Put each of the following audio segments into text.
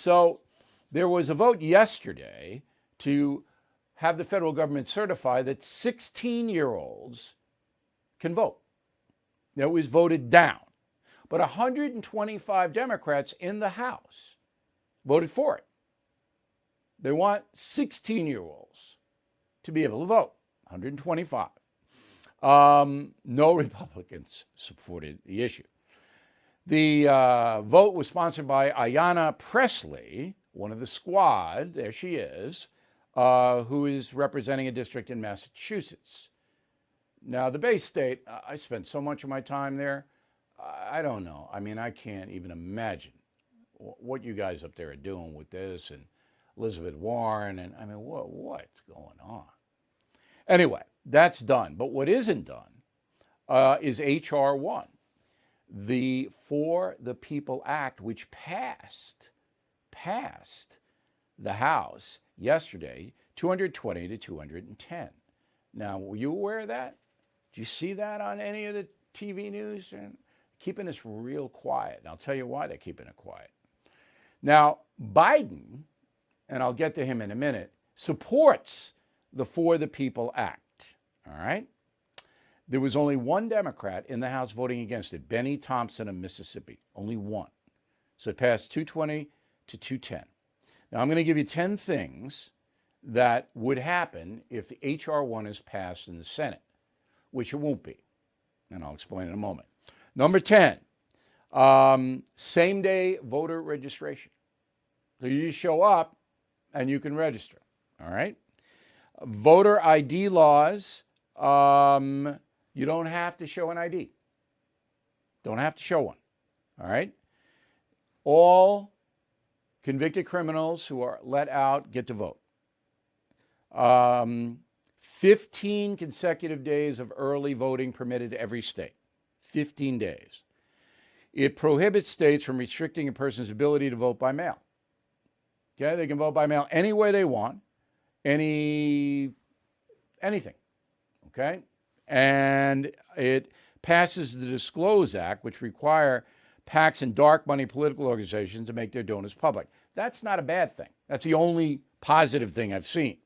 So there was a vote yesterday to have the federal government certify that 16-year-olds can vote. That was voted down. But 125 Democrats in the House voted for it. They want 16-year-olds to be able to vote, 125. No Republicans supported the issue. The vote was sponsored by Ayanna Pressley, one of the squad, there she is, who is representing a district in Massachusetts. Now, the Bay State, I spent so much of my time there, I don't know. I mean, I can't even imagine what you guys up there are doing with this, and Elizabeth Warren, and I mean, what's going on? Anyway, that's done. But what isn't done is H.R. 1, the For the People Act, which passed the House yesterday, 220 to 210. Now, were you aware of that? Did you see that on any of the TV news? And keeping this real quiet. And I'll tell you why they're keeping it quiet. Now, Biden, and I'll get to him in a minute, supports the For the People Act, all right? There was only one Democrat in the House voting against it, Benny Thompson of Mississippi, only one. So it passed 220 to 210. Now, I'm going to give you 10 things that would happen if the H.R. 1 is passed in the Senate, which it won't be, and I'll explain in a moment. Number 10, same-day voter registration. So you just show up and you can register, all right? Voter ID laws, you don't have to show an ID. Don't have to show one, all right? All convicted criminals who are let out get to vote. 15 consecutive days of early voting permitted every state. 15 days. It prohibits states from restricting a person's ability to vote by mail. Okay, they can vote by mail any way they want, anything. Okay, and it passes the Disclose Act, which require PACs and dark money political organizations to make their donors public. That's not a bad thing. That's the only positive thing I've seen.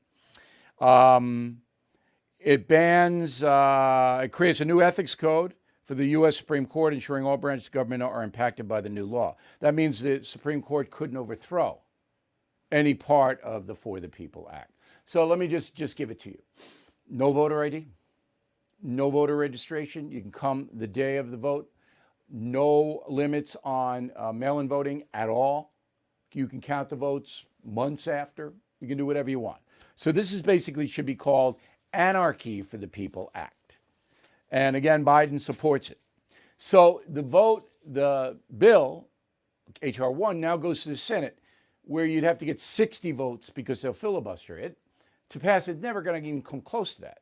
It bans, it creates a new ethics code for the U.S. Supreme Court, ensuring all branches of government are impacted by the new law. That means the Supreme Court couldn't overthrow any part of the For the People Act. So let me just give it to you. No voter ID, no voter registration. You can come the day of the vote. No limits on mail-in voting at all. You can count the votes months after. You can do whatever you want. So this is basically should be called ANARCHY for the People Act. And again, Biden supports it. So the bill, H.R. 1, now goes to the Senate, where you'd have to get 60 votes because they'll filibuster it. To pass it, never going to even come close to that.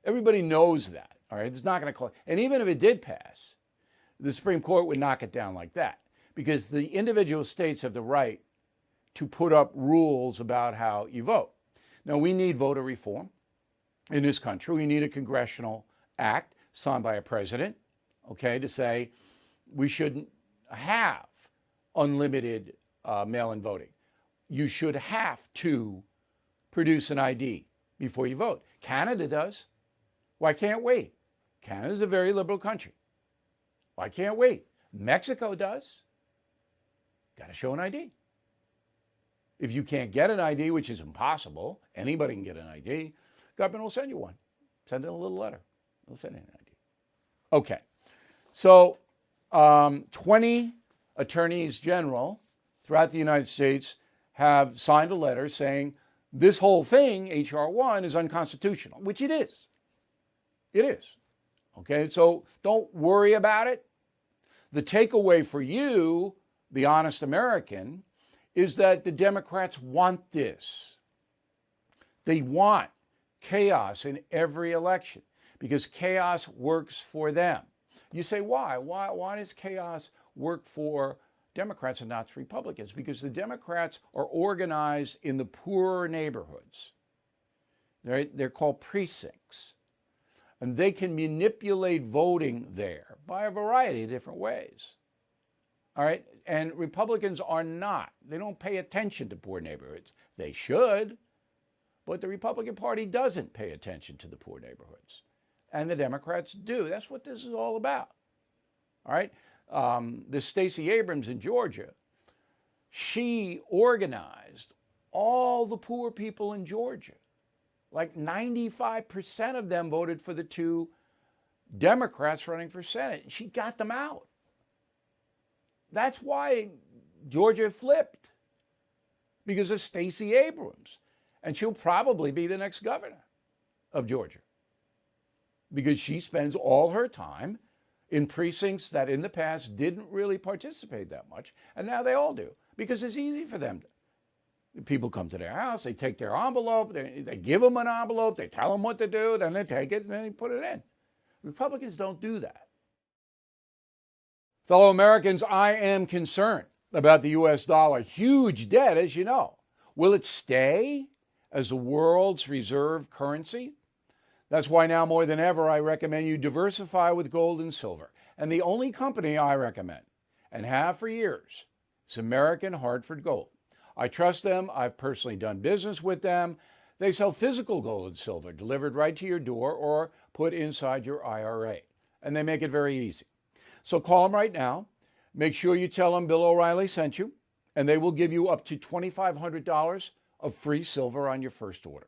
Everybody knows that, all right? It's not going to close. And even if it did pass, the Supreme Court would knock it down like that because the individual states have the right to put up rules about how you vote. Now, we need voter reform in this country. We need a congressional act signed by a president, okay, to say we shouldn't have unlimited mail-in voting. You should have to produce an ID before you vote. Canada does. Why can't we? Canada's a very liberal country. Why can't we? Mexico does. Got to show an ID. If you can't get an ID, which is impossible, anybody can get an ID, government will send you one. Send in a little letter. They'll send in an ID. Okay. So 20 attorneys general throughout the United States have signed a letter saying this whole thing, H.R. 1, is unconstitutional, which it is. It is. Okay, so don't worry about it. The takeaway for you, the honest American, is that the Democrats want this. They want chaos in every election because chaos works for them. You say, why? Why does chaos work for Democrats and not Republicans? Because the Democrats are organized in the poorer neighborhoods. They're called precincts. And they can manipulate voting there by a variety of different ways. All right. And Republicans are not. They don't pay attention to poor neighborhoods. They should, but the Republican Party doesn't pay attention to the poor neighborhoods. And the Democrats do. That's what this is all about. All right. This Stacey Abrams in Georgia, she organized all the poor people in Georgia. Like 95% of them voted for the two Democrats running for Senate. She got them out. That's why Georgia flipped, because of Stacey Abrams. And she'll probably be the next governor of Georgia, because she spends all her time in precincts that in the past didn't really participate that much, and now they all do, because it's easy for them. People come to their house, they take their envelope, they give them an envelope, they tell them what to do, then they take it and they put it in. Republicans don't do that. Fellow Americans, I am concerned about the U.S. dollar. Huge debt, as you know. Will it stay as the world's reserve currency? That's why now more than ever, I recommend you diversify with gold and silver. And the only company I recommend, and have for years, is American Hartford Gold. I trust them. I've personally done business with them. They sell physical gold and silver delivered right to your door or put inside your IRA. And they make it very easy. So call them right now. Make sure you tell them Bill O'Reilly sent you, and they will give you up to $2,500 of free silver on your first order.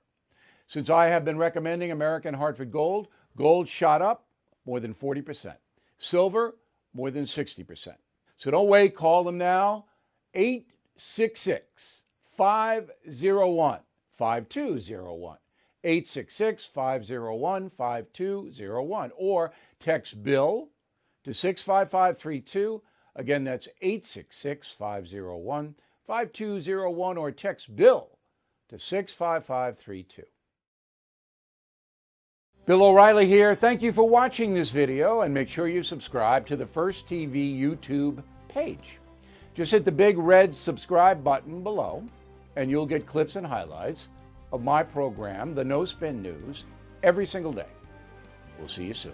Since I have been recommending American Hartford Gold, gold shot up more than 40%. Silver, more than 60%. So don't wait. Call them now. 866-501-5201. 866-501-5201. Or text Bill to 65532. Again, that's 866-501-5201, or text Bill to 65532. Bill O'Reilly here. Thank you for watching this video, and make sure you subscribe to the First TV YouTube page. Just hit the big red subscribe button below, and you'll get clips and highlights of my program, The No Spin News, every single day. We'll see you soon.